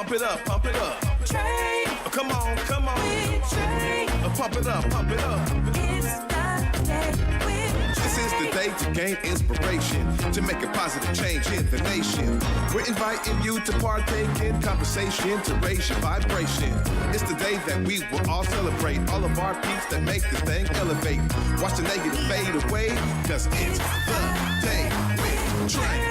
Pump it up, pump it up. Trae. Come on, come on. With Trae. Pump it up, pump it up. It's the day with Trae. This is the day to gain inspiration, to make a positive change in the nation. We're inviting you to partake in conversation, to raise your vibration. It's the day that we will all celebrate all of our peaks that make this thing elevate. Watch the negative fade away, cause it's the day with Trae.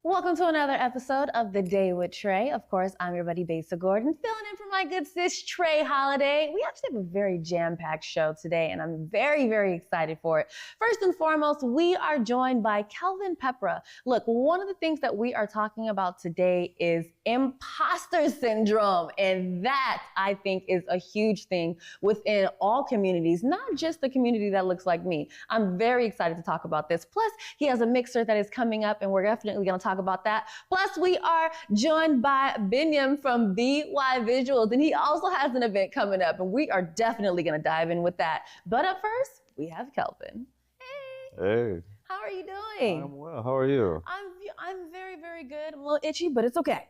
Welcome to another episode of The Day with Trae. Of course, I'm your buddy Besa Gordon, filling in for my good sis Trae Holiday. We actually have a very jam-packed show today, and I'm very, very excited for it. First and foremost, we are joined by Kelvin Peprah. Look, one of the things that we are talking about today is imposter syndrome, and that, I think, is a huge thing within all communities, not just the community that looks like me. I'm very excited to talk about this. Plus, he has a mixer that is coming up, and we're definitely going to talk about that. Plus, we are joined by Beniam from BY Visuals, and he also has an event coming up, and we are definitely going to dive in with that. But up first, we have Kelvin. Hey. Hey. How are you doing? I'm well. How are you? I'm very, very good. I'm a little itchy, but it's okay.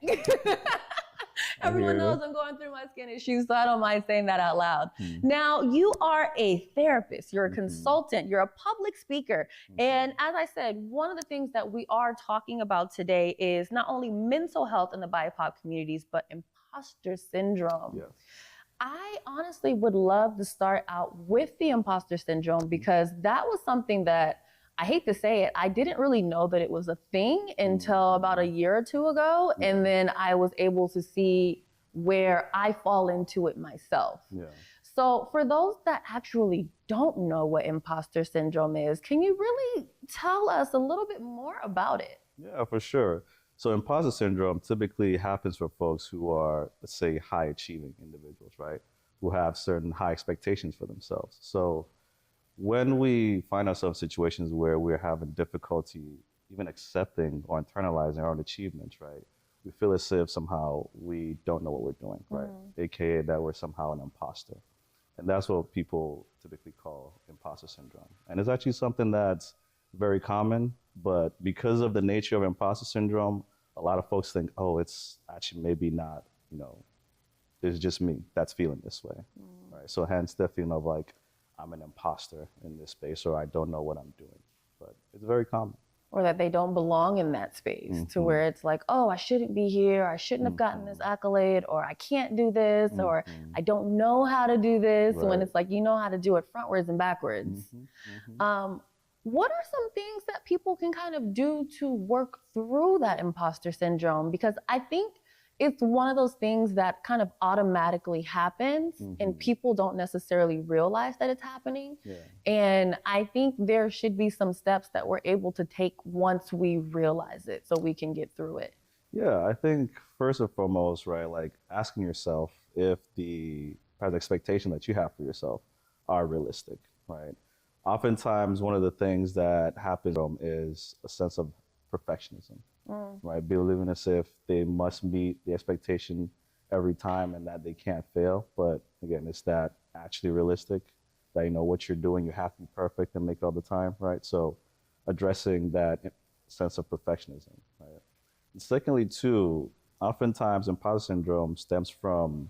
Everyone knows I'm going through my skin issues, so I don't mind saying that out loud. Now, you are a therapist, you're a consultant, you're a public speaker. And as I said, one of the things that we are talking about today is not only mental health in the BIPOC communities, but imposter syndrome. Yes. I honestly would love to start out with the imposter syndrome, because that was something that, I hate to say it, I didn't really know that it was a thing until about a year or two ago. And then I was able to see where I fall into it myself. Yeah. So for those that actually don't know what imposter syndrome is, can you really tell us a little bit more about it? Yeah, for sure. So imposter syndrome typically happens for folks who are, let's say, high achieving individuals, right? Who have certain high expectations for themselves. So when we find ourselves in situations where we're having difficulty even accepting or internalizing our own achievements, right? We feel as if somehow we don't know what we're doing, right? AKA that we're somehow an imposter. And that's what people typically call imposter syndrome. And it's actually something that's very common, but because of the nature of imposter syndrome, a lot of folks think, oh, it's actually maybe not, it's just me that's feeling this way, right? So hence the feeling of like, I'm an imposter in this space, or I don't know what I'm doing. But it's very common. Or that they don't belong in that space, to where it's like, oh, I shouldn't be here, I shouldn't have gotten this accolade, or I can't do this, or I don't know how to do this, when it's like, you know how to do it frontwards and backwards. What are some things that people can kind of do to work through that imposter syndrome? Because I think it's one of those things that kind of automatically happens and people don't necessarily realize that it's happening. And I think there should be some steps that we're able to take once we realize it so we can get through it. Yeah, I think first and foremost, right, like asking yourself if the expectation that you have for yourself are realistic, right? Oftentimes, one of the things that happens is a sense of perfectionism. Right, believing as if they must meet the expectation every time and that they can't fail. But again, it's that actually realistic, that you know what you're doing, you have to be perfect and make it all the time, right? So addressing that sense of perfectionism, right? And secondly, too, oftentimes imposter syndrome stems from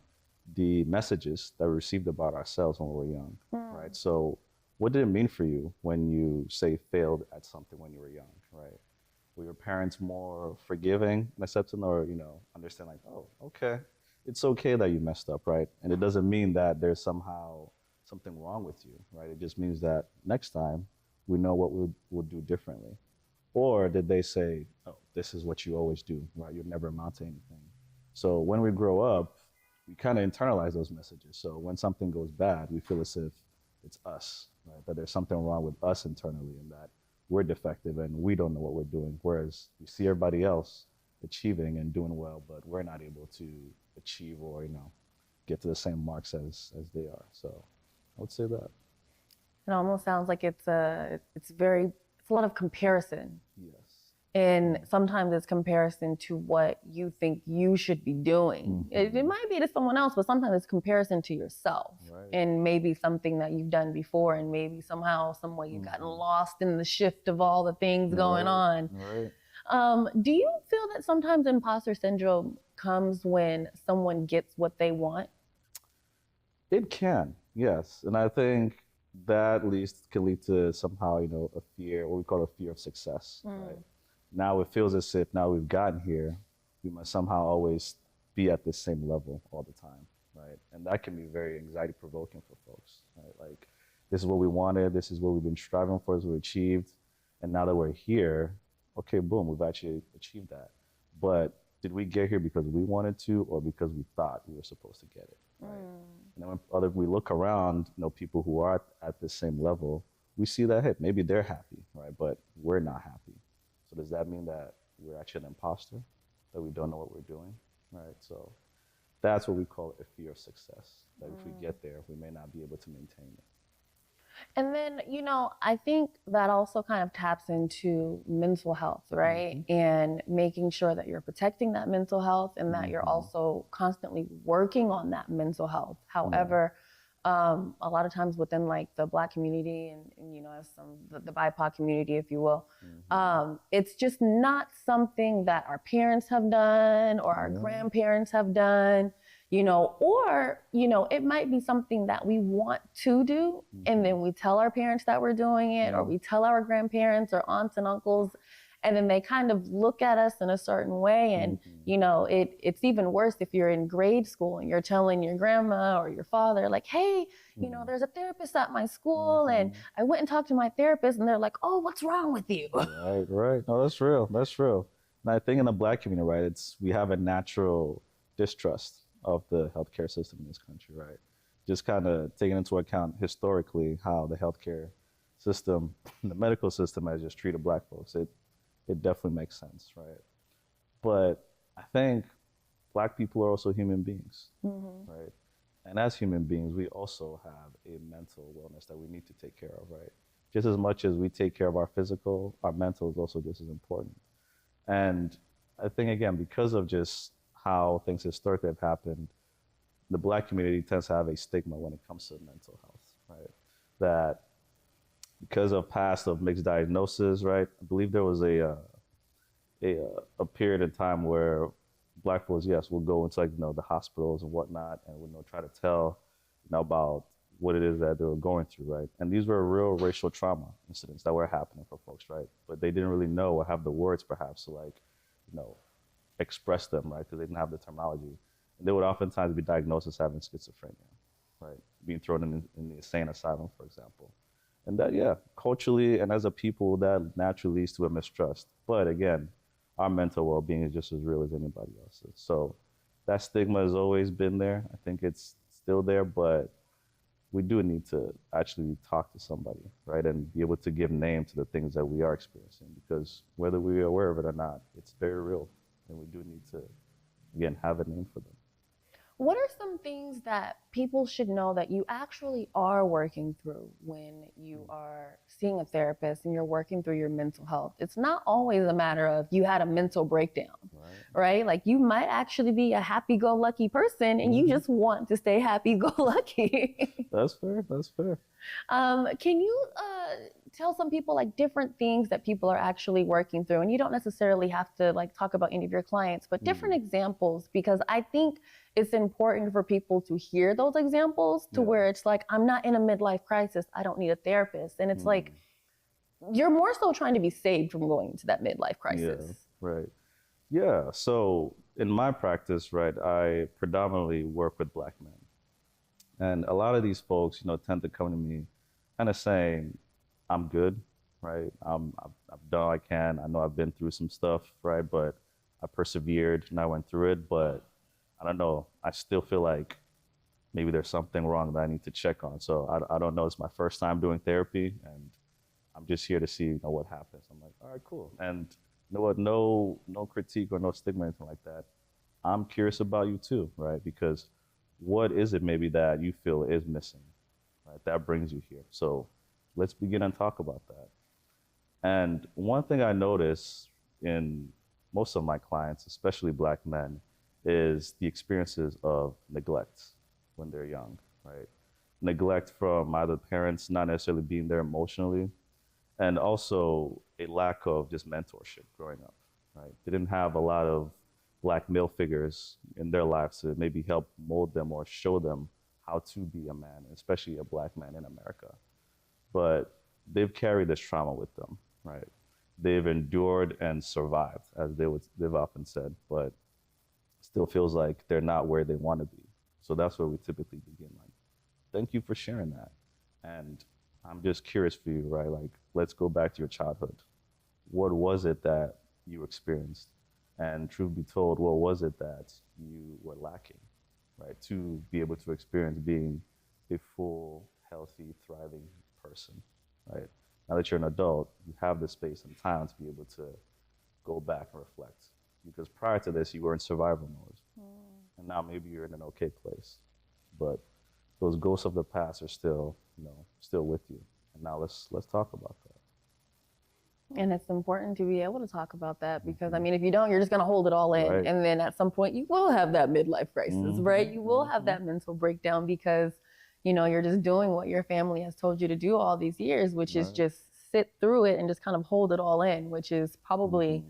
the messages that we received about ourselves when we were young, right? So what did it mean for you when you, say, failed at something when you were young, right? Were your parents more forgiving and accepting, or, understand like, oh, okay, it's okay that you messed up, right? And it doesn't mean that there's somehow something wrong with you, right? It just means that next time we know what we'll do differently. Or did they say, oh, this is what you always do, right? You'll never amount to anything. So when we grow up, we kind of internalize those messages. So when something goes bad, we feel as if it's us, right? That there's something wrong with us internally, and that we're defective and we don't know what we're doing. Whereas we see everybody else achieving and doing well, but we're not able to achieve or, get to the same marks as they are. So I would say that. It almost sounds like it's a lot of comparison. Yes. And sometimes it's comparison to what you think you should be doing. It might be to someone else, but sometimes it's comparison to yourself. Right. Right. in maybe something that you've done before, and maybe somehow, some way you've gotten lost in the shift of all the things going on. Right. Do you feel that sometimes imposter syndrome comes when someone gets what they want? It can, yes. And I think that least can lead to somehow, a fear, what we call a fear of success, right? Now it feels as if now we've gotten here, we must somehow always be at the same level all the time, right? And that can be very anxiety provoking for folks, right? Like, this is what we wanted, this is what we've been striving for, this is what we achieved. And now that we're here, okay, boom, we've actually achieved that. But did we get here because we wanted to, or because we thought we were supposed to get it? Right? And then when we look around, people who are at the same level, we see that, hey, maybe they're happy, right? But we're not happy. So does that mean that we're actually an imposter, that we don't know what we're doing, right? So that's what we call a fear of success, that if we get there, we may not be able to maintain it. And then, I think that also kind of taps into mental health, right? And making sure that you're protecting that mental health and that you're also constantly working on that mental health. However, a lot of times within like the Black community and as the BIPOC community, if you will, it's just not something that our parents have done or our grandparents have done. Or it might be something that we want to do, and then we tell our parents that we're doing it, or we tell our grandparents or aunts and uncles, and then they kind of look at us in a certain way. And, it's even worse if you're in grade school and you're telling your grandma or your father, like, hey, there's a therapist at my school, and I went and talked to my therapist, and they're like, oh, what's wrong with you? Right. No, that's real. That's real. And I think in the Black community, right, we have a natural distrust of the healthcare system in this country, right? Just kind of taking into account historically how the healthcare system, the medical system has just treated Black folks. It definitely makes sense, right? But I think Black people are also human beings, right? And as human beings, we also have a mental wellness that we need to take care of, right? Just as much as we take care of our physical, our mental is also just as important. And I think, again, because of just how things historically have happened, the Black community tends to have a stigma when it comes to mental health, right? That because of past of mixed diagnosis, right? I believe there was a period of time where Black folks, yes, will go into the hospitals and whatnot, and would try to tell about what it is that they were going through, right? And these were real racial trauma incidents that were happening for folks, right? But they didn't really know or have the words perhaps to express them, right? Because they didn't have the terminology. And they would oftentimes be diagnosed as having schizophrenia, right? Being thrown in the insane asylum, for example. And that, culturally and as a people, that naturally leads to a mistrust. But again, our mental well-being is just as real as anybody else's. So that stigma has always been there. I think it's still there, but we do need to actually talk to somebody, right? And be able to give name to the things that we are experiencing, because whether we are aware of it or not, it's very real. And we do need to, again, have a name for them. What are some things that people should know that you actually are working through when you are seeing a therapist and you're working through your mental health? It's not always a matter of you had a mental breakdown, right? Like, you might actually be a happy-go-lucky person and you just want to stay happy-go-lucky. That's fair. That's fair. Can you tell some people different things that people are actually working through? And you don't necessarily have to talk about any of your clients, but different examples, because I think it's important for people to hear those examples to where it's I'm not in a midlife crisis, I don't need a therapist. And it's you're more so trying to be saved from going into that midlife crisis. Yeah, right. Yeah, so in my practice, right, I predominantly work with Black men. And a lot of these folks, tend to come to me kind of saying, I'm good, right? I've done all I can. I know I've been through some stuff, right? But I persevered and I went through it. But I don't know, I still feel like maybe there's something wrong that I need to check on. So I don't know, it's my first time doing therapy, and I'm just here to see what happens. I'm like, all right, cool. And you know what, no critique or no stigma or anything like that. I'm curious about you too, right? Because what is it maybe that you feel is missing, right? That brings you here. So let's begin and talk about that. And one thing I notice in most of my clients, especially Black men, is the experiences of neglect when they're young, right? neglect from either parents not necessarily being there emotionally, and also a lack of just mentorship growing up, right? They didn't have a lot of black male figures in their lives to maybe help mold them or show them how to be a man, especially a black man in America. But they've carried this trauma with them, right? They've endured and survived, as they've often said, but still feels like they're not where they want to be. So that's where we typically begin. Like, thank you for sharing that. And I'm just curious for you, right? Like, let's go back to your childhood. What was it that you experienced? And truth be told, what was it that you were lacking, right? To be able to experience being a full, healthy, thriving person, right? Now that you're an adult, you have the space and time to be able to go back and reflect. Because prior to this, you were in survival mode. And now maybe you're in an okay place. But those ghosts of the past are still, still with you. And now let's talk about that. And it's important to be able to talk about that because, I mean, if you don't, you're just going to hold it all in. Right. And then at some point, you will have that midlife crisis, right? You will have that mental breakdown because, you're just doing what your family has told you to do all these years, which is just sit through it and just kind of hold it all in, which is probably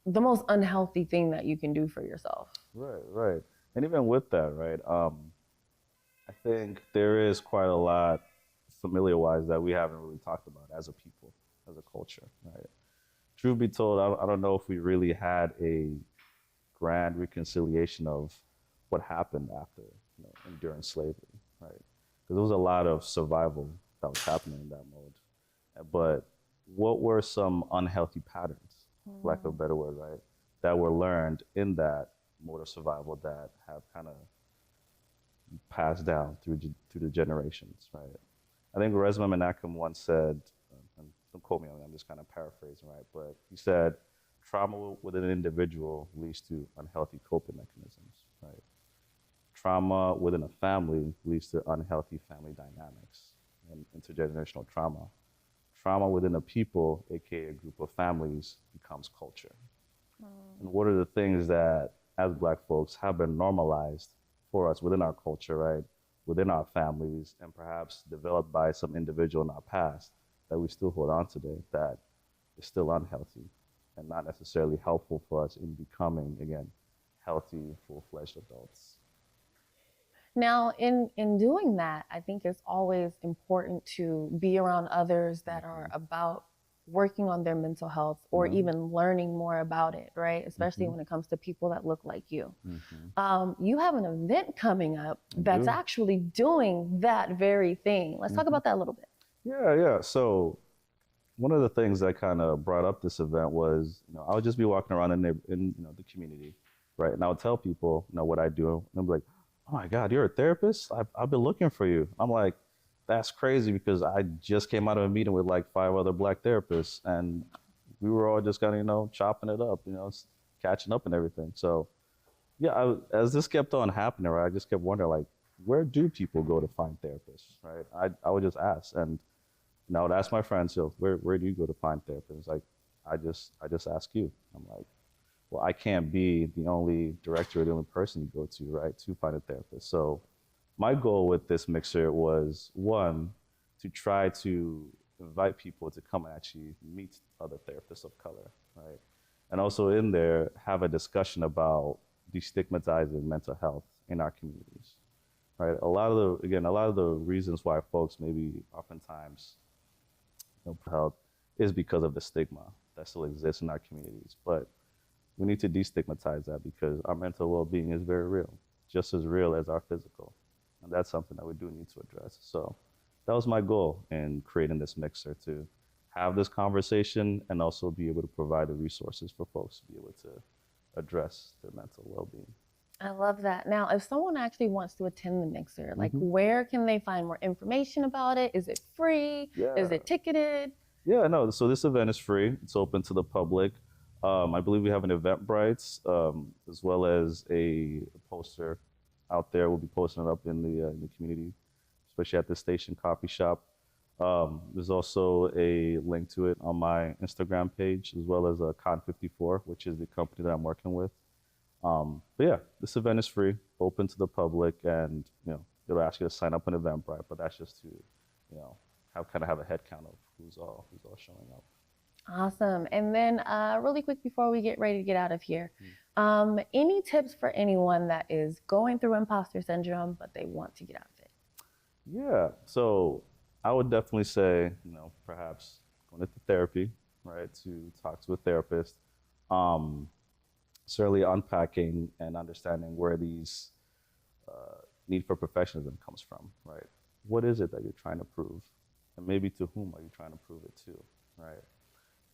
the most unhealthy thing that you can do for yourself. Right. And even with that, right, I think there is quite a lot familiar-wise that we haven't really talked about as a people, as a culture, right? Truth be told, I don't know if we really had a grand reconciliation of what happened after enduring slavery, right? Because there was a lot of survival that was happening in that mode. But what were some unhealthy patterns, for lack of a better word, right, that were learned in that mode of survival that have kind of passed down through the generations, right? I think Resmaa Menakem once said, and don't quote me on it, I'm just kind of paraphrasing, right? But he said, trauma within an individual leads to unhealthy coping mechanisms, right? Trauma within a family leads to unhealthy family dynamics and intergenerational trauma. Trauma within a people, aka a group of families, becomes culture. And what are the things that, as Black folks, have been normalized for us within our culture, right? Within our families, and perhaps developed by some individual in our past that we still hold on today, that is still unhealthy and not necessarily helpful for us in becoming, again, healthy, full-fledged adults. Now, in doing that, I think it's always important to be around others that are about working on their mental health or even learning more about it, right? Especially when it comes to people that look like you. You have an event coming up that's actually doing that very thing. Let's talk about that a little bit. Yeah. So one of the things that kind of brought up this event was, I would just be walking around in the community, right? And I would tell people, what I do, and I'm like, oh my God, you're a therapist? I've been looking for you. I'm like, that's crazy because I just came out of a meeting with like 5 other Black therapists and we were all just kind of, chopping it up, catching up and everything. So yeah, as this kept on happening, right, I just kept wondering, like, where do people go to find therapists, right? I would just ask, and I would ask my friends, where do you go to find therapists? Like, I just ask you. I'm like, well, I can't be the only director or the only person you go to, right, to find a therapist. So my goal with this mixer was, one, to try to invite people to come and actually meet other therapists of color, right? And also in there, have a discussion about destigmatizing mental health in our communities, right? A lot of the reasons why folks maybe oftentimes health is because of the stigma that still exists in our communities. But we need to destigmatize that because our mental well-being is very real, just as real as our physical. And that's something that we do need to address. So that was my goal in creating this mixer, to have this conversation and also be able to provide the resources for folks to be able to address their mental well-being. I love that. Now, if someone actually wants to attend the mixer, like where can they find more information about it? Is it free? Yeah. Is it ticketed? Yeah, no, so this event is free. It's open to the public. I believe we have an Eventbrite, as well as a poster out there. We'll be posting it up in the community, especially at the Station Coffee Shop. There's also a link to it on my Instagram page, as well as Con54, which is the company that I'm working with. But yeah, this event is free, open to the public, and they'll ask you to sign up an Eventbrite, but that's just to, have a head count of who's all showing up. Awesome. And then really quick before we get ready to get out of here, any tips for anyone that is going through imposter syndrome, but they want to get out of it? Yeah, so I would definitely say, perhaps going into therapy, right, to talk to a therapist, certainly unpacking and understanding where these need for perfectionism comes from, right? What is it that you're trying to prove? And maybe to whom are you trying to prove it to, right?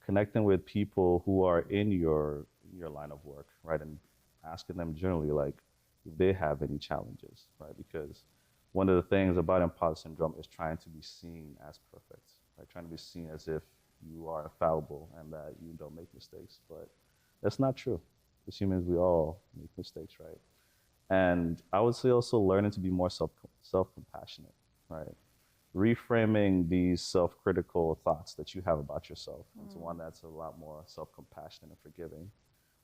Connecting with people who are in your line of work, right? And asking them generally, like, if they have any challenges, right? Because one of the things about imposter syndrome is trying to be seen as perfect, right? Trying to be seen as if you are infallible and that you don't make mistakes, but that's not true. As humans, we all make mistakes, right? And I would say also learning to be more self-compassionate, right? Reframing these self-critical thoughts that you have about yourself into one that's a lot more self-compassionate and forgiving.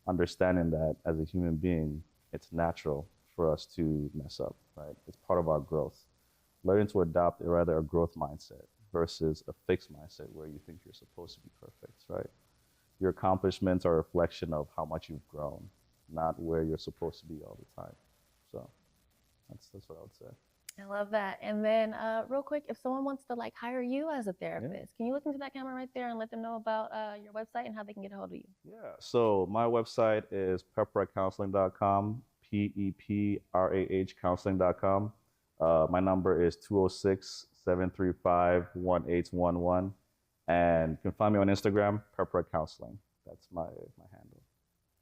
Understanding that as a human being, it's natural for us to mess up, right? It's part of our growth. Learning to adopt a growth mindset versus a fixed mindset where you think you're supposed to be perfect, right? Your accomplishments are a reflection of how much you've grown, not where you're supposed to be all the time. So that's what I would say. I love that. And then real quick, if someone wants to hire you as a therapist, can you look into that camera right there and let them know about your website and how they can get a hold of you? Yeah, so my website is peprahcounseling.com, PEPRAH counseling.com. My number is 206-735-1811. And you can find me on Instagram, Peprah Counseling. That's my handle.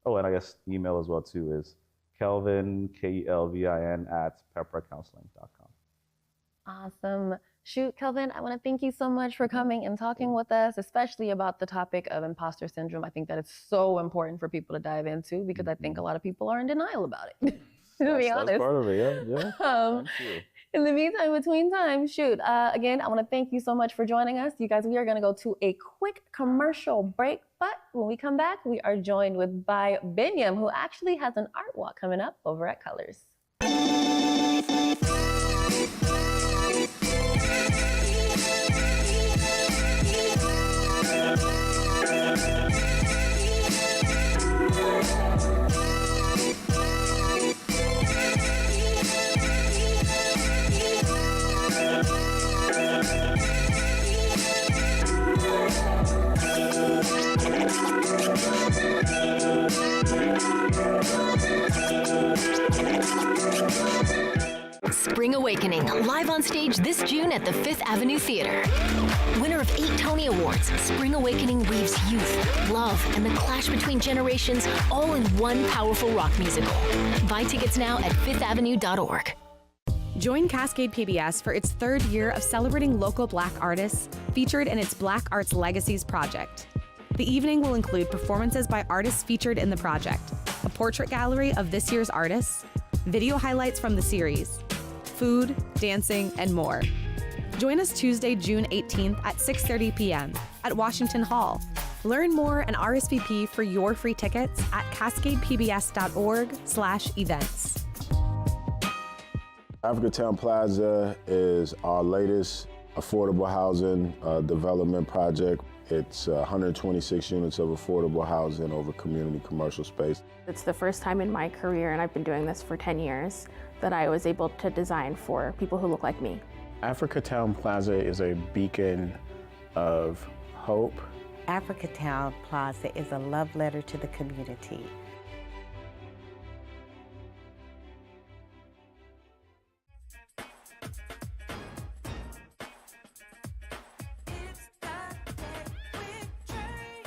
Oh, and I guess email as well too is Kelvin, KELVIN @peprahcounseling.com. Awesome. Shoot, Kelvin, I want to thank you so much for coming and talking with us, especially about the topic of imposter syndrome. I think that it's so important for people to dive into because I think a lot of people are in denial about it, to be honest. That's part of it, yeah. Thank you. In the meantime, between time, again, I want to thank you so much for joining us. You guys, we are going to go to a quick commercial break, but when we come back, we are joined by Beniam, who actually has an art walk coming up over at Colors. Spring Awakening, live on stage this June at the Fifth Avenue Theater. Winner of 8 Tony Awards, Spring Awakening weaves youth, love, and the clash between generations all in one powerful rock musical. Buy tickets now at fifthavenue.org. Join Cascade PBS for its 3rd year of celebrating local Black artists featured in its Black Arts Legacies project. The evening will include performances by artists featured in the project, a portrait gallery of this year's artists, video highlights from the series, food, dancing, and more. Join us Tuesday, June 18th at 6:30 p.m. at Washington Hall. Learn more and RSVP for your free tickets at cascadepbs.org/events. Africatown Plaza is our latest affordable housing development project. It's 126 units of affordable housing over community commercial space. It's the first time in my career, and I've been doing this for 10 years, that I was able to design for people who look like me. Africatown Plaza is a beacon of hope. Africatown Plaza is a love letter to the community. It's that day with Trae.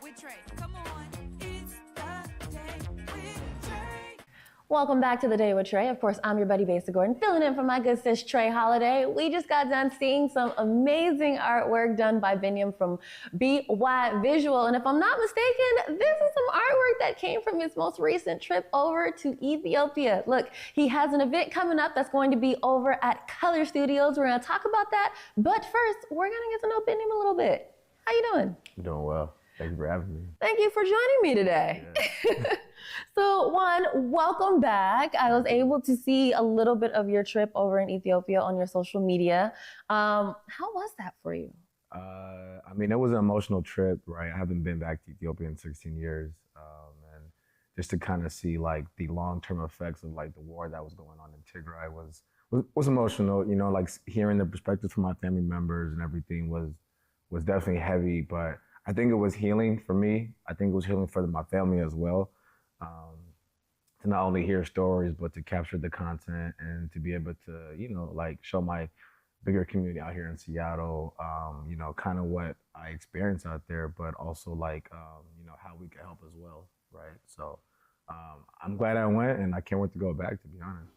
With Trae. Come on. It's that day with Trae. Welcome back to The Day with Trae. Of course, I'm your buddy, Besa Gordon, filling in for my good sis, Trae Holiday. We just got done seeing some amazing artwork done by Beniam from BY Visual. And if I'm not mistaken, this is some artwork that came from his most recent trip over to Ethiopia. Look, he has an event coming up that's going to be over at Color Studios. We're going to talk about that. But first, we're going to get to know Beniam a little bit. How you doing? Doing well. Thank you for having me. Thank you for joining me today. Yeah. So, one, welcome back. I was able to see a little bit of your trip over in Ethiopia on your social media. How was that for you? I mean, it was an emotional trip, right? I haven't been back to Ethiopia in 16 years. And just to kind of see like the long-term effects of like the war that was going on in Tigray was emotional, you know, like hearing the perspectives from my family members and everything was definitely heavy, but I think it was healing for me. I think it was healing for my family as well. To not only hear stories, but to capture the content and to be able to, you know, like show my bigger community out here in Seattle, you know, kind of what I experienced out there, but also like, you know, how we could help as well, right? So I'm glad I went and I can't wait to go back, to be honest.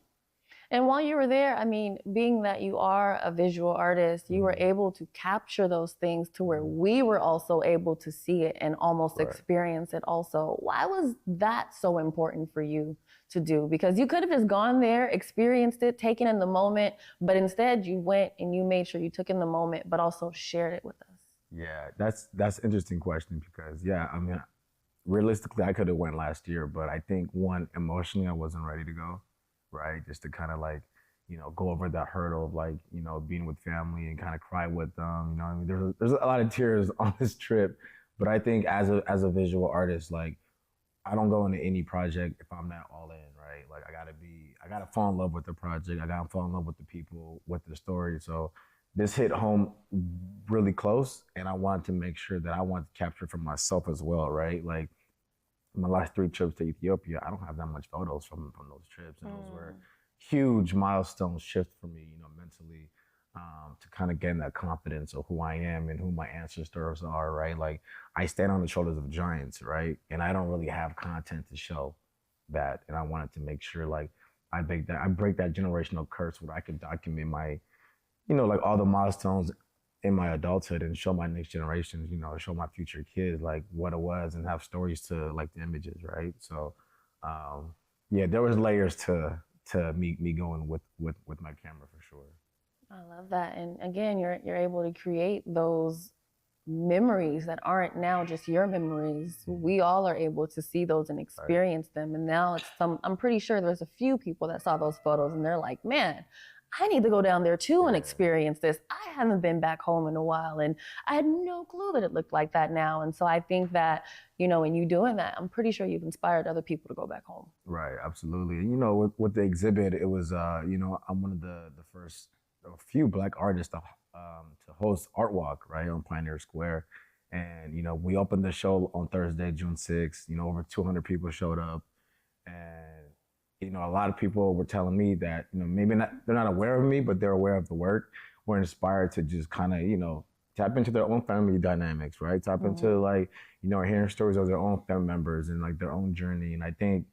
And while you were there, I mean, being that you are a visual artist, you were able to capture those things to where we were also able to see it and almost experience it also. Why was that so important for you to do? Because you could have just gone there, experienced it, taken in the moment, but instead you went and you made sure you took in the moment, but also shared it with us. Yeah, that's an interesting question because, yeah, I mean, realistically, I could have went last year, but I think, one, emotionally, I wasn't ready to go. Right, just to kind of like, you know, go over that hurdle of like, you know, being with family and kind of cry with them. You know, I mean, there's a lot of tears on this trip, but I think as a visual artist, like, I don't go into any project if I'm not all in, right? Like, I gotta fall in love with the project. I gotta fall in love with the people, with the story. So this hit home really close, and I wanted to make sure that I wanted to capture for myself as well, right? Like, my last 3 trips to Ethiopia, I don't have that much photos from those trips. And those were huge milestone shifts for me, you know, mentally, to kind of gain that confidence of who I am and who my ancestors are, right? Like, I stand on the shoulders of giants, right? And I don't really have content to show that. And I wanted to make sure, like, I break that generational curse where I could document my, you know, like all the milestones in my adulthood and show my next generations, you know, show my future kids like what it was and have stories to like the images, right? So, yeah, there was layers to me going with my camera for sure. I love that, and again, you're able to create those memories that aren't now just your memories. We all are able to see those and experience them, and now I'm pretty sure there's a few people that saw those photos and they're like, man, I need to go down there too and experience this. I haven't been back home in a while and I had no clue that it looked like that now. And so I think that, you know, in you doing that, I'm pretty sure you've inspired other people to go back home. Right, absolutely. And, you know, with the exhibit, it was, you know, I'm one of the first, a few Black artists to host Art Walk, right, on Pioneer Square. And, you know, we opened the show on Thursday, June 6th. You know, over 200 people showed up. And, you know, a lot of people were telling me that, you know, maybe they're not aware of me, but they're aware of the work. We're inspired to just kind of, you know, tap into their own family dynamics, right? Tap into like, you know, hearing stories of their own family members and like their own journey. And I think,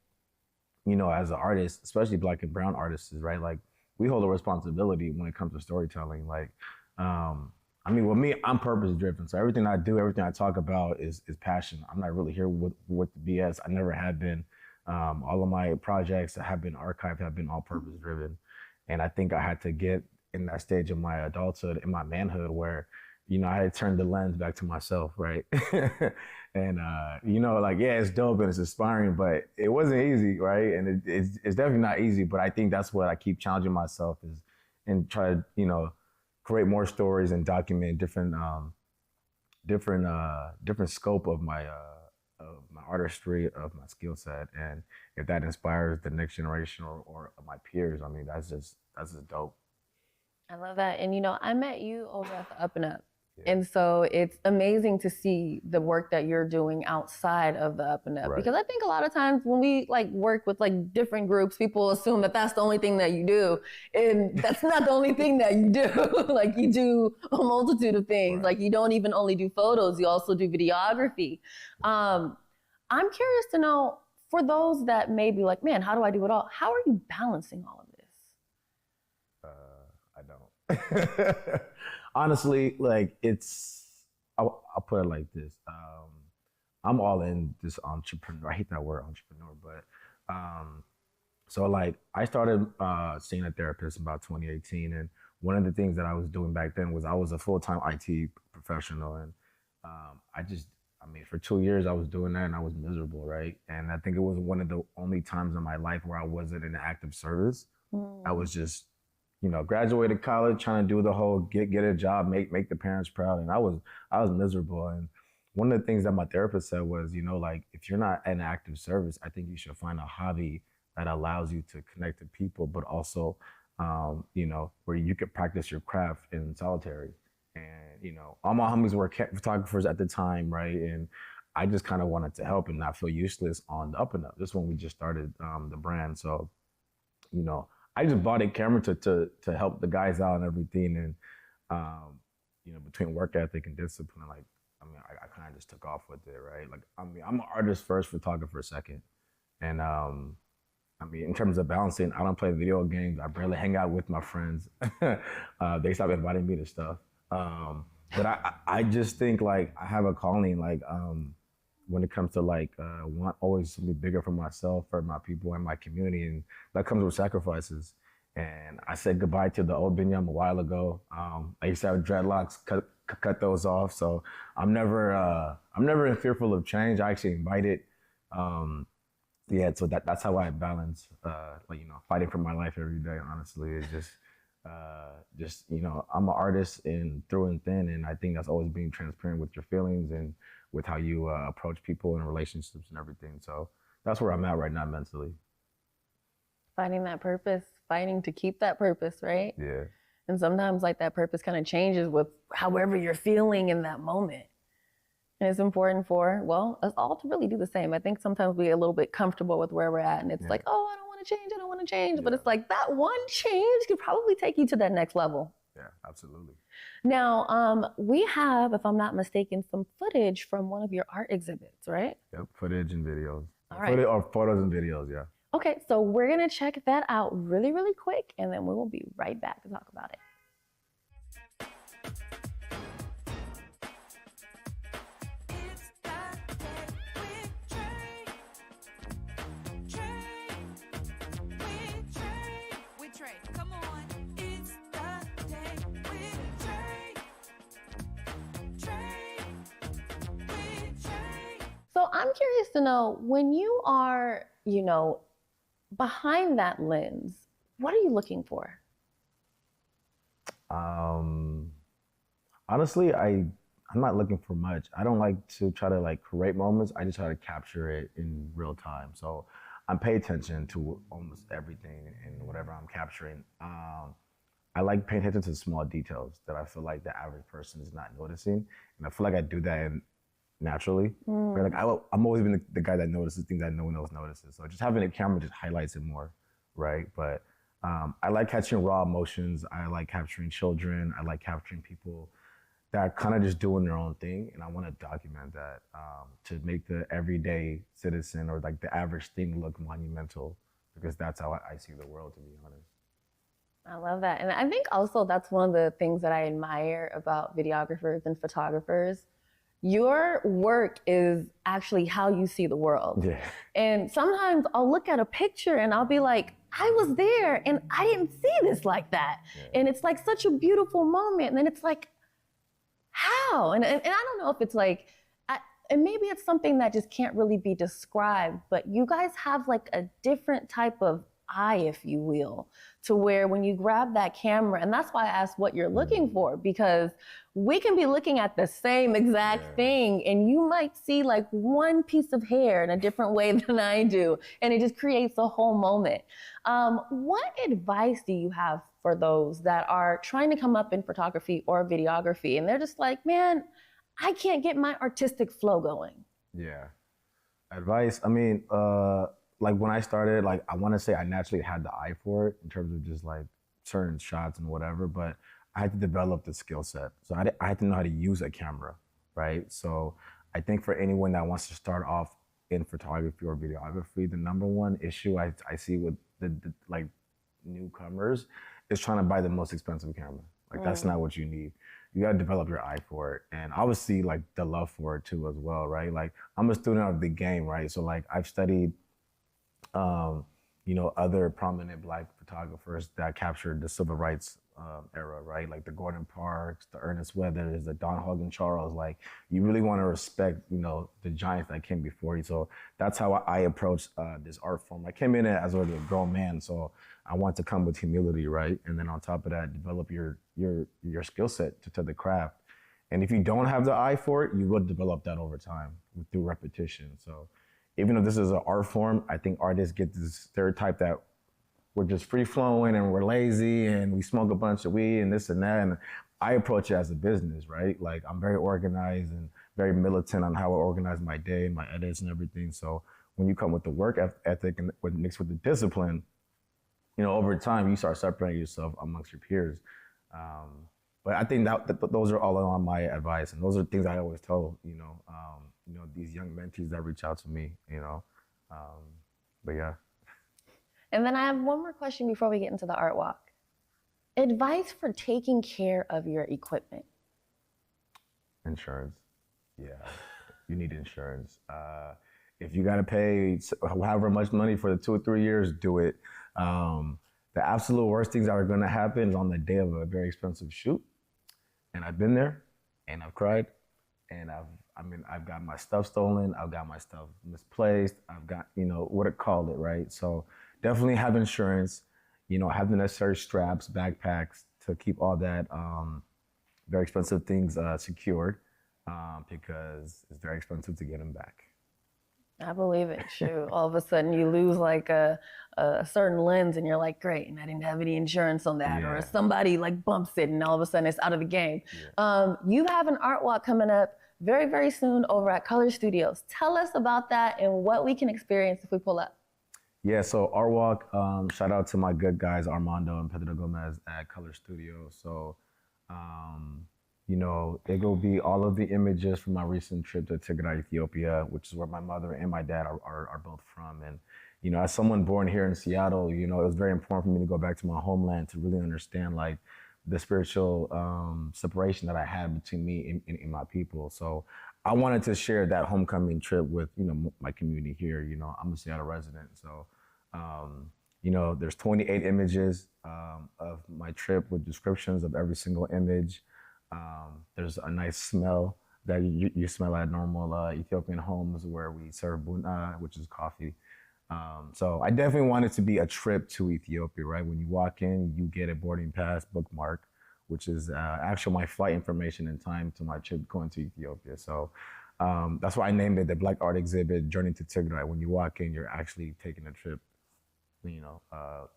you know, as an artist, especially Black and brown artists, right? Like, we hold a responsibility when it comes to storytelling. Like, I mean, with me, I'm purpose driven. So everything I do, everything I talk about is passion. I'm not really here with the BS. I never have been. All of my projects that have been archived have been all purpose driven. And I think I had to get in that stage of my adulthood, in my manhood, where, you know, I had turned the lens back to myself, right? And, you know, like, yeah, it's dope and it's inspiring, but it wasn't easy, right? And it's definitely not easy, but I think that's what I keep challenging myself is, and try to, you know, create more stories and document different scope of my artistry, of my skill set. And if that inspires the next generation or my peers, I mean, that's just dope. I love that. And, you know, I met you over at the Up and Up. Yeah. And so it's amazing to see the work that you're doing outside of the Up and Up. Right. Because I think a lot of times when we like work with like different groups, people assume that that's the only thing that you do. And that's not the only thing that you do. Like, you do a multitude of things. Right. Like, you don't even only do photos, you also do videography. I'm curious to know, for those that may be like, man, how do I do it all? How are you balancing all of this? I don't. Honestly, like, I'll put it like this. I'm all in this entrepreneur. I hate that word, entrepreneur, but so like, I started seeing a therapist about 2018, and one of the things that I was doing back then was I was a full-time IT professional, and I mean, for 2 years I was doing that and I was miserable, right? And I think it was one of the only times in my life where I wasn't in active service. I was just, graduated college, trying to do the whole get a job, make the parents proud, and I was miserable. And one of the things that my therapist said was, like if you're not in active service, I think you should find a hobby that allows you to connect to people, but also, where you could practice your craft in solitary. And all my homies were photographers at the time, right? And I just kind of wanted to help and not feel useless on the up and up. This when we just started the brand, so I just bought a camera to help the guys out and everything. And between work ethic and discipline, I kind of just took off with it, right? Like, I'm an artist first, photographer second. And in terms of balancing, I don't play video games. I barely hang out with my friends. They stopped inviting me to stuff. But I just think like I have a calling, like when it comes to want always something bigger for myself, for my people and my community, and that comes with sacrifices. And I said goodbye to the old Beniam a while ago. I used to have dreadlocks, cut those off. So I'm never fearful of change. I actually invite it. So that's how I balance, fighting for my life every day. Honestly, it's just I'm an artist through and thin, and I think that's always being transparent with your feelings and with how you approach people and relationships and everything. So that's where I'm at right now mentally. Finding that purpose, fighting to keep that purpose, right? Yeah. And sometimes that purpose kind of changes with however you're feeling in that moment. And it's important for, us all to really do the same. I think sometimes we get a little bit comfortable with where we're at, and it's like, oh, I don't want to change. But it's like that one change could probably take you to that next level. Yeah, absolutely. Now, we have, if I'm not mistaken, some footage from one of your art exhibits, right? Yep, footage and videos. All right. Or photos and videos, yeah. Okay, so we're going to check that out really, really quick, and then we will be right back to talk about it. It's the day with Trae. With Trae, come on. It's the day with Trae. So I'm curious to know, when you are, behind that lens, what are you looking for? Honestly, I'm not looking for much. I don't like to try to create moments. I just try to capture it in real time. So I pay attention to almost everything and whatever I'm capturing. I like paying attention to small details that I feel like the average person is not noticing. And I feel like I do that naturally. Where, I'm always been the guy that notices things that no one else notices. So just having a camera just highlights it more, right? But I like capturing raw emotions. I like capturing children. I like capturing people that are kind of just doing their own thing. And I want to document that to make the everyday citizen or the average thing look monumental, because that's how I see the world, to be honest. I love that. And I think also that's one of the things that I admire about videographers and photographers. Your work is actually how you see the world. Yeah. And sometimes I'll look at a picture and I'll be like, I was there and I didn't see this like that. Yeah. And it's such a beautiful moment. And then it's like, how? And I don't know if it's and maybe it's something that just can't really be described, but you guys have a different type of eye, if you will, to where when you grab that camera, and that's why I asked what you're looking for, because we can be looking at the same exact thing and you might see one piece of hair in a different way than I do, and it just creates a whole moment. What advice do you have for those that are trying to come up in photography or videography and they're just like, man, I can't get my artistic flow going? Yeah. Advice, when I started, I want to say I naturally had the eye for it in terms of just certain shots and whatever, but I had to develop the skill set. So I had to know how to use a camera, right? So I think for anyone that wants to start off in photography or videography, the number one issue I see with the newcomers is trying to buy the most expensive camera. That's not what you need. You got to develop your eye for it. And obviously the love for it too as well, right? I'm a student of the game, right? So I've studied other prominent Black photographers that captured the civil rights era, right? Like the Gordon Parks, the Ernest Weathers, the Don Hogan Charles. Like you really want to respect, the giants that came before you. So that's how I approach this art form. I came in as already a grown man, so I want to come with humility, right? And then on top of that, develop your skill set to the craft. And if you don't have the eye for it, you will develop that over time through repetition. So even though this is an art form, I think artists get this stereotype that we're just free flowing and we're lazy and we smoke a bunch of weed and this and that. And I approach it as a business, right? Like I'm very organized and very militant on how I organize my day, my edits and everything. So when you come with the work ethic and mixed with the discipline, over time you start separating yourself amongst your peers. But I think that those are all on my advice, and those are things I always tell these young mentees that reach out to me. But yeah. And then I have one more question before we get into the art walk. Advice for taking care of your equipment. Insurance. Yeah, you need insurance. If you got to pay however much money for the 2 or 3 years, do it. The absolute worst things that are going to happen is on the day of a very expensive shoot. And I've been there, and I've cried, and I've got my stuff stolen, I've got my stuff misplaced, I've got, what it called it, right? So definitely have insurance, have the necessary straps, backpacks to keep all that very expensive things secured because it's very expensive to get them back. I believe it. Shoot, all of a sudden you lose like a certain lens and you're like, great, and I didn't have any insurance on that. Yeah. Or somebody like bumps it and all of a sudden it's out of the game. Yeah. You have an art walk coming up very, very soon over at Color Studios. Tell us about that and what we can experience if we pull up. Yeah, so art walk, shout out to my good guys, Armando and Pedro Gomez at Color Studios. So, it will be all of the images from my recent trip to Tigray, Ethiopia, which is where my mother and my dad are both from. And, as someone born here in Seattle, it was very important for me to go back to my homeland to really understand like the spiritual separation that I had between me and my people. So I wanted to share that homecoming trip with, my community here. I'm a Seattle resident. So, there's 28 images of my trip with descriptions of every single image. There's a nice smell that you smell at normal Ethiopian homes where we serve buna, which is coffee. So I definitely want it to be a trip to Ethiopia, right? When you walk in, you get a boarding pass bookmark, which is actually my flight information and time to my trip going to Ethiopia. So that's why I named it the Black Art Exhibit, Journey to Tigray. When you walk in, you're actually taking a trip,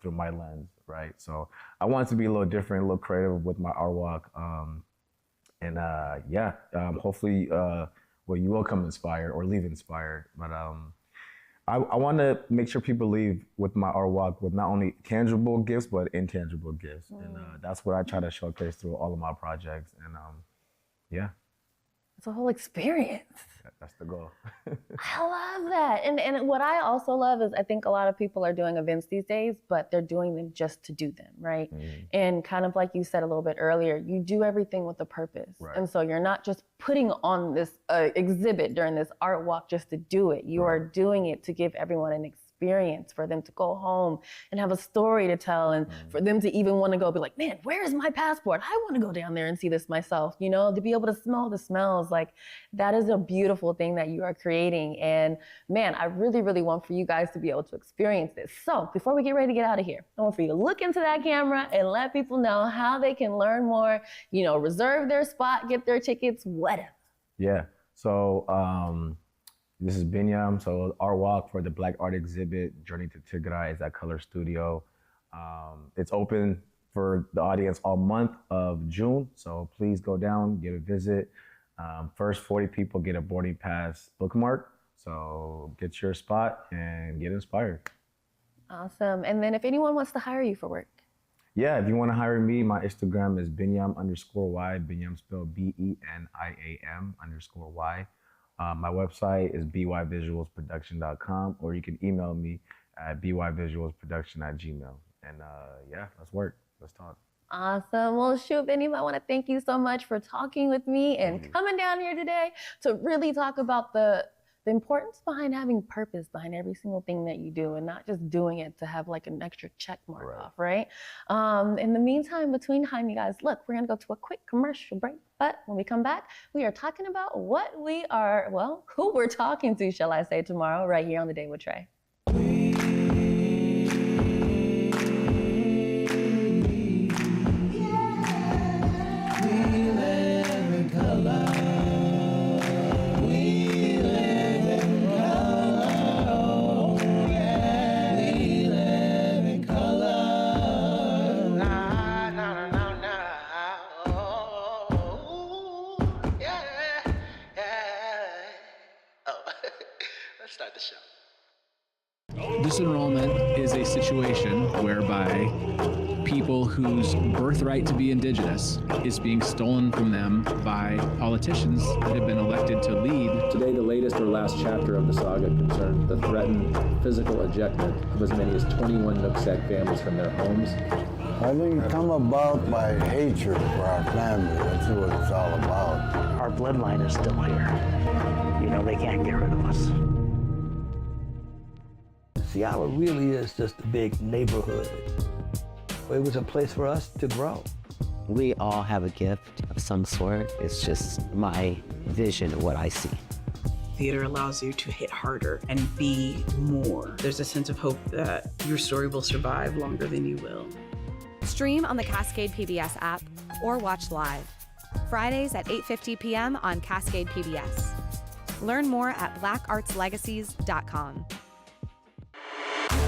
through my lens, right? So I want it to be a little different, a little creative with my art walk. Hopefully, you will come inspired or leave inspired. But I want to make sure people leave with my art walk with not only tangible gifts, but intangible gifts. And that's what I try to showcase through all of my projects. And It's a whole experience. That's the goal. I love that. And what I also love is I think a lot of people are doing events these days, but they're doing them just to do them, right? Mm. And kind of like you said a little bit earlier, you do everything with a purpose. Right. And so you're not just putting on this exhibit during this art walk just to do it. You are doing it to give everyone an experience, for them to go home and have a story to tell, and for them to even want to go be like, man, where is my passport? I want to go down there and see this myself, to be able to smell the smells. Like, that is a beautiful thing that you are creating. And man, I really, really want for you guys to be able to experience this. So before we get ready to get out of here, I want for you to look into that camera and let people know how they can learn more, reserve their spot, get their tickets, whatever. Yeah. So, this is Beniam. So our walk for the Black Art Exhibit, Journey to Tigray, is at Color Studio. It's open for the audience all month of June. So please go down, get a visit. First 40 people get a boarding pass bookmark. So get your spot and get inspired. Awesome. And then if anyone wants to hire you for work. Yeah, if you want to hire me, my Instagram is Beniam_Y, Beniam spelled BENIAM_Y. My website is byvisualsproduction.com, or you can email me at byvisualsproduction@gmail. And let's work. Let's talk. Awesome. Well, shoot, Beniam, I want to thank you so much for talking with me and coming down here today to really talk about the the importance behind having purpose behind every single thing that you do and not just doing it to have like an extra check mark off, right? In the meantime, between time, you guys, look, we're gonna go to a quick commercial break. But when we come back, we are talking about who we're talking to, shall I say, tomorrow, right here on The Day with Trae. Let's start the show. Disenrollment is a situation whereby people whose birthright to be indigenous is being stolen from them by politicians that have been elected to lead. Today, the latest or last chapter of the saga concerned the threatened physical ejectment of as many as 21 Nooksack families from their homes. I think it's come about by hatred for our family. That's what it's all about. Our bloodline is still here. You know, they can't get rid of us. Seattle really is just a big neighborhood. It was a place for us to grow. We all have a gift of some sort. It's just my vision of what I see. Theater allows you to hit harder and be more. There's a sense of hope that your story will survive longer than you will. Stream on the Cascade PBS app or watch live. Fridays at 8:50 p.m. on Cascade PBS. Learn more at blackartslegacies.com.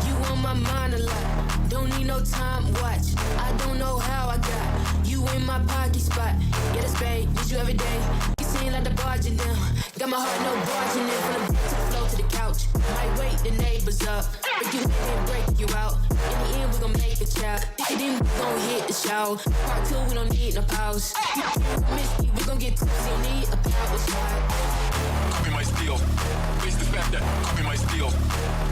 You on my mind a lot, don't need no time watch. I don't know how I got you in my pocket spot. Yeah, that's babe, need you every day. You seem like the barging down, got my heart no barging in. From the beat to the floor to the couch, might wake the neighbors up. Break you in and break you out. In the end, we gon' make a child. Then we gon' hit the show. Part 2, we don't need no pause. Miss me, we gon' get tipsy, don't need a power shot. Copy my steal. Face the fact that copy my steal.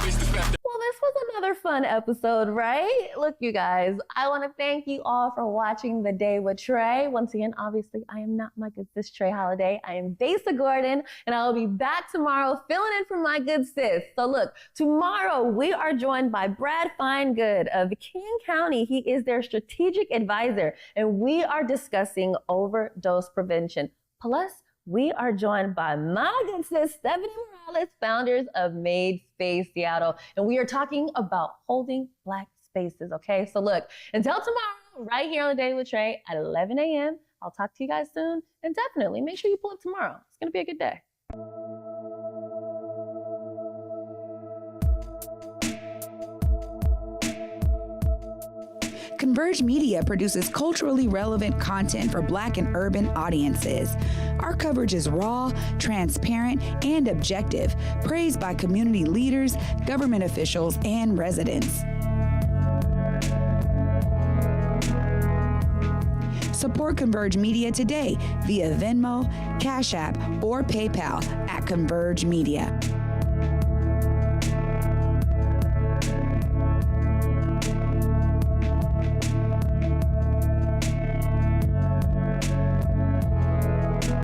Face the fact that. Well, this was another fun episode, right? Look, you guys, I want to thank you all for watching The Day with Trae. Once again, obviously, I am not my good sis Trae Holiday. I am Besa Gordon, and I will be back tomorrow filling in for my good sis. So look, tomorrow we are joined by Brad Finegood of King County. He is their strategic advisor, and we are discussing overdose prevention. Plus, we are joined by my good sis, Stephanie Morales, founders of Made Space Seattle. And we are talking about holding Black spaces, okay? So look, until tomorrow, right here on The Day with Trae at 11 a.m. I'll talk to you guys soon. And definitely make sure you pull up tomorrow. It's gonna be a good day. Converge Media produces culturally relevant content for Black and urban audiences. Our coverage is raw, transparent, and objective, praised by community leaders, government officials, and residents. Support Converge Media today via Venmo, Cash App, or PayPal at Converge Media.